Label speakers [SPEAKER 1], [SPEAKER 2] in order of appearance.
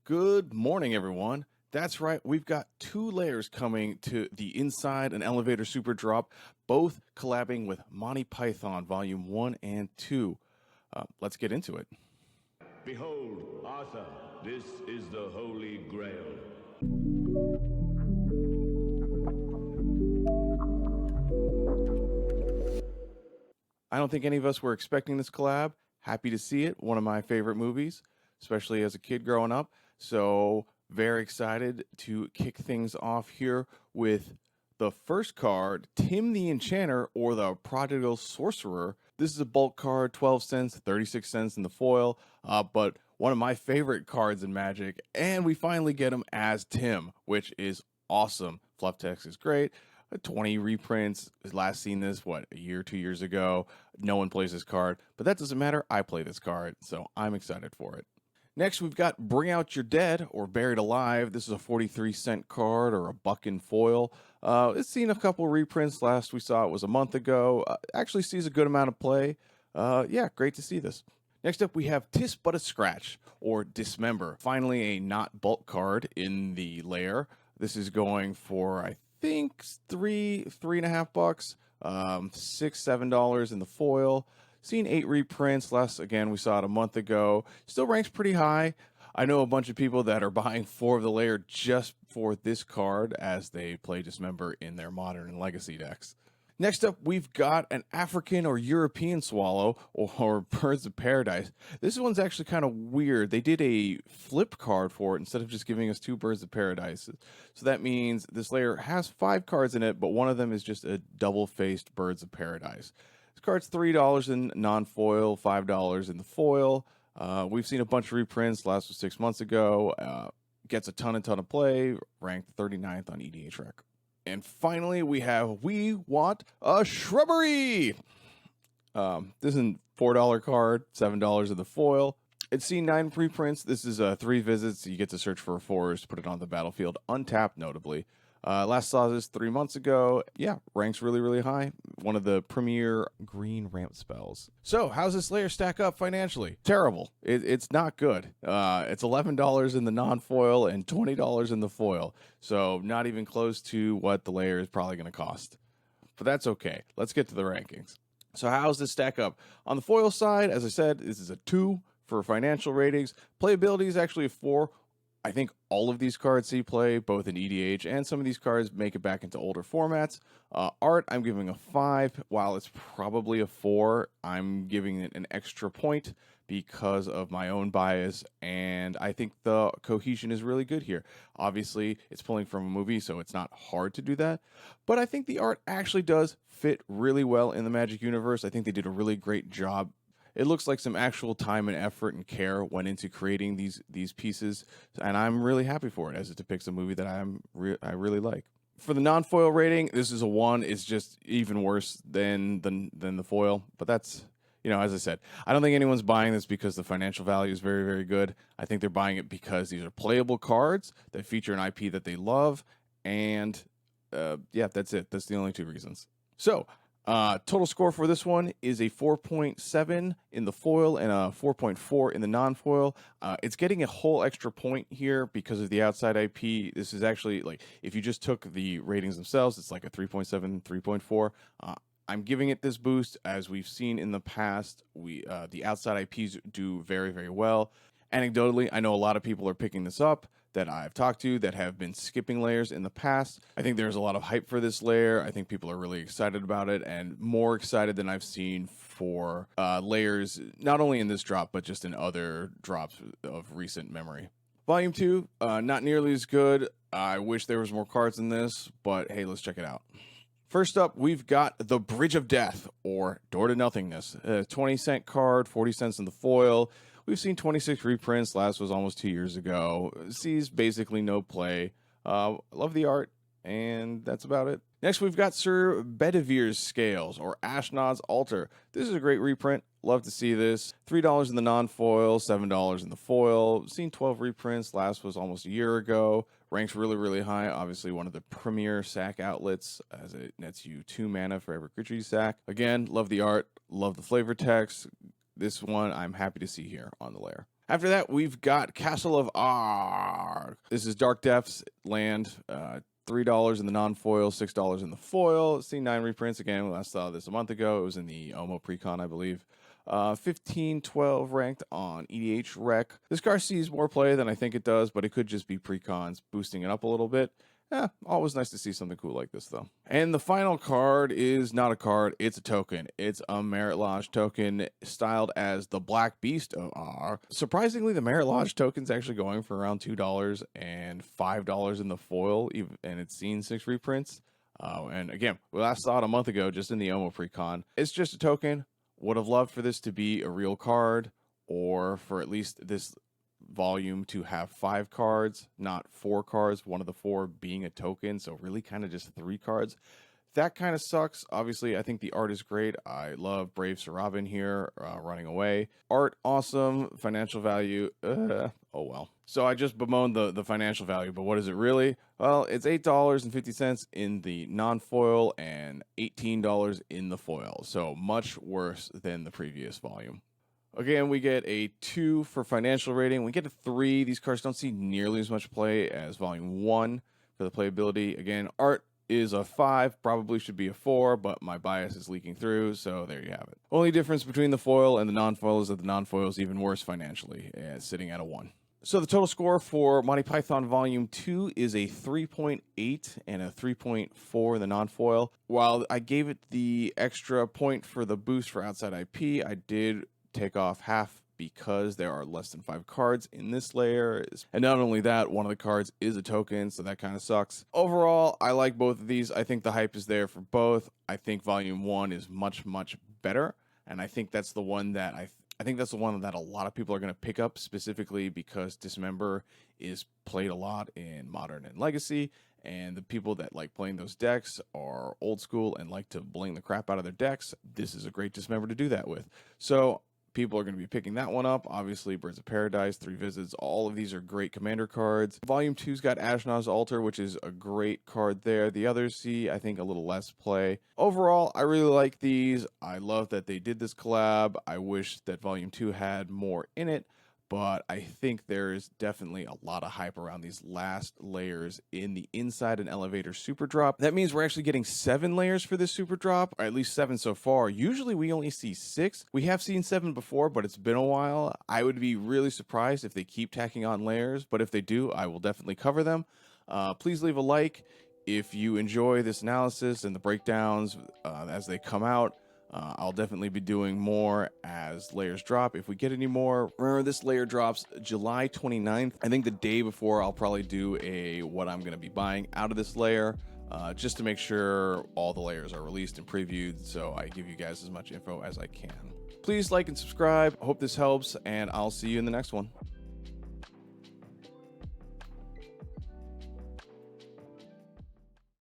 [SPEAKER 1] Good morning, everyone. That's right, we've got two layers coming to the Inside an Elevator Superdrop, both collabing with Monty Python Volume 1 and 2. Let's get into it.
[SPEAKER 2] Behold, Arthur, this is the Holy Grail.
[SPEAKER 1] I don't think any of us were expecting this collab. Happy to see it. One of my favorite movies, especially as a kid growing up. So, very excited to kick things off here with the first card, Tim the Enchanter or the Prodigal Sorcerer. This is a bulk card, 12 cents, 36 cents in the foil, but one of my favorite cards in Magic, and we finally get him as Tim, which is awesome. Fluff text is great. 20 reprints. Last seen this, a year, 2 years ago. No one plays this card, but that doesn't matter. I play this card, so I'm excited for it. Next, we've got Bring Out Your Dead or Buried Alive. This is a 43-cent card or a buck in foil. It's seen a couple reprints. Last we saw it was a month ago. Actually sees a good amount of play. Yeah, great to see this. Next up, we have Tis But a Scratch or Dismember. Finally, a not bulk card in the lair. This is going for, I think, $3.5, $6, $7 in the foil. Seen 8 reprints. Last, again, we saw it a month ago. Still ranks pretty high. I know a bunch of people that are buying 4 of the layer just for this card as they play Dismember in their Modern and Legacy decks. Next up, we've got an African or European swallow or Birds of Paradise. This one's actually kind of weird. They did a flip card for it instead of just giving us 2 Birds of Paradise. So that means this layer has 5 cards in it, but one of them is just a double-faced Birds of Paradise. This card's $3 in non-foil, $5 in the foil. We've seen a bunch of reprints. Last was 6 months ago. Gets a ton of play. Ranked 39th on EDH Rec. And finally, we have We Want a Shrubbery. This is a $4 card, $7 in the foil. It's seen 9 preprints. This is 3 visits. You get to search for a forest, put it on the battlefield, untapped notably. Last saw this 3 months ago. Yeah, ranks really high. One of the premier green ramp spells. So, how's this layer stack up financially? Terrible. It's not good. It's $11 in the non-foil and $20 in the foil. So, not even close to what the layer is probably going to cost. But that's okay. Let's get to the rankings. So, how's this stack up? On the foil side, as I said, this is a 2 for financial ratings. Playability is actually a 4. I think all of these cards see play, both in EDH, and some of these cards make it back into older formats. Art, I'm giving a 5. While it's probably a 4, I'm giving it an extra point because of my own bias, and I think the cohesion is really good here. Obviously, it's pulling from a movie, so it's not hard to do that, but I think the art actually does fit really well in the Magic universe. I think they did a really great job. It looks like some actual time and effort and care went into creating these pieces, and I'm really happy for it as it depicts a movie that I really like. For the non-foil rating, this is a 1. It's just even worse than the foil, but that's, as I said, I don't think anyone's buying this because the financial value is very good. I think they're buying it because these are playable cards that feature an IP that they love, and yeah, that's it. That's the only 2 reasons. So, total score for this one is a 4.7 in the foil and a 4.4 in the non-foil. It's getting a whole extra point here because of the outside IP. This is actually, like, if you just took the ratings themselves, it's like a 3.7, 3.4. I'm giving it this boost. As we've seen in the past, the outside IPs do very well. Anecdotally, I know a lot of people are picking this up that I've talked to that have been skipping layers in the past. I think there's a lot of hype for this layer. I think people are really excited about it, and more excited than I've seen for layers, not only in this drop, but just in other drops of recent memory. Volume 2, not nearly as good. I wish there was more cards in this, but hey, let's check it out. First up, we've got the Bridge of Death, or Door to Nothingness. A 20-cent card, 40 cents in the foil. We've seen 26 reprints. Last was almost 2 years ago. Sees basically no play. Love the art, and that's about it. Next, we've got Sir Bedivere's Scales, or Ashnod's Altar. This is a great reprint. Love to see this. $3 in the non-foil, $7 in the foil. Seen 12 reprints. Last was almost a year ago. Ranks really high. Obviously, one of the premier sack outlets, as it nets you 2 mana for every creature you sack. Again, love the art. Love the flavor text. This one I'm happy to see here on the lair. After that, we've got Castle of Ark. This is Dark Depths land. $3 in the non-foil, $6 in the foil. C9 reprints again. I saw this a month ago. It was in the Omo Precon, I believe. 15-12 ranked on EDH Rec. This card sees more play than I think it does, but it could just be precons boosting it up a little bit. Always nice to see something cool like this, though. And the final card is not a card, it's a token. It's a Merit Lodge token styled as the Black Beast of R. Surprisingly, the Merit Lodge token's actually going for around $2 and $5 in the foil, and it's seen 6 reprints. And again, we last saw it a month ago just in the Omo Precon. It's just a token. Would have loved for this to be a real card, or for at least this volume to have 5 cards, not 4 cards, one of the 4 being a token, so really kind of just 3 cards. That kind of sucks. Obviously, I think the art is great. I love Brave Saravin here running away. Art, awesome. Financial value, oh well. So I just bemoaned the financial value, but what is it really? Well, it's $8.50 in the non-foil and $18 in the foil, so much worse than the previous volume. Again, we get a 2 for financial rating. We get a 3. These cards don't see nearly as much play as Volume 1 for the playability. Again, art is a 5, probably should be a 4, but my bias is leaking through, so there you have it. Only difference between the foil and the non-foil is that the non-foil is even worse financially, sitting at a 1. So the total score for Monty Python Volume 2 is a 3.8 and a 3.4 in the non-foil. While I gave it the extra point for the boost for Outside IP, I did take off half because there are less than 5 cards in this layer. And not only that, one of the cards is a token, so that kind of sucks. Overall, I like both of these. I think the hype is there for both. I think Volume 1 is much, much better, and I think that's the one that I think that's the one that a lot of people are going to pick up, specifically because Dismember is played a lot in Modern and Legacy, and the people that like playing those decks are old school and like to bling the crap out of their decks. This is a great Dismember to do that with. So people are going to be picking that one up. Obviously, Birds of Paradise, 3 Visits, all of these are great commander cards. Volume 2's got Ashnod's Altar, which is a great card there. The others see, I think, a little less play. Overall, I really like these. I love that they did this collab. I wish that Volume 2 had more in it, but I think there's definitely a lot of hype around these last layers in the Inside and Elevator Super Drop. That means we're actually getting 7 layers for this Super Drop, or at least 7 so far. Usually we only see 6. We have seen 7 before, but it's been a while. I would be really surprised if they keep tacking on layers, but if they do, I will definitely cover them. Please leave a like if you enjoy this analysis and the breakdowns as they come out. I'll definitely be doing more as layers drop. If we get any more, remember this layer drops July 29th. I think the day before I'll probably do a what I'm going to be buying out of this layer, just to make sure all the layers are released and previewed, so I give you guys as much info as I can. Please like and subscribe. Hope this helps, and I'll see you in the next one.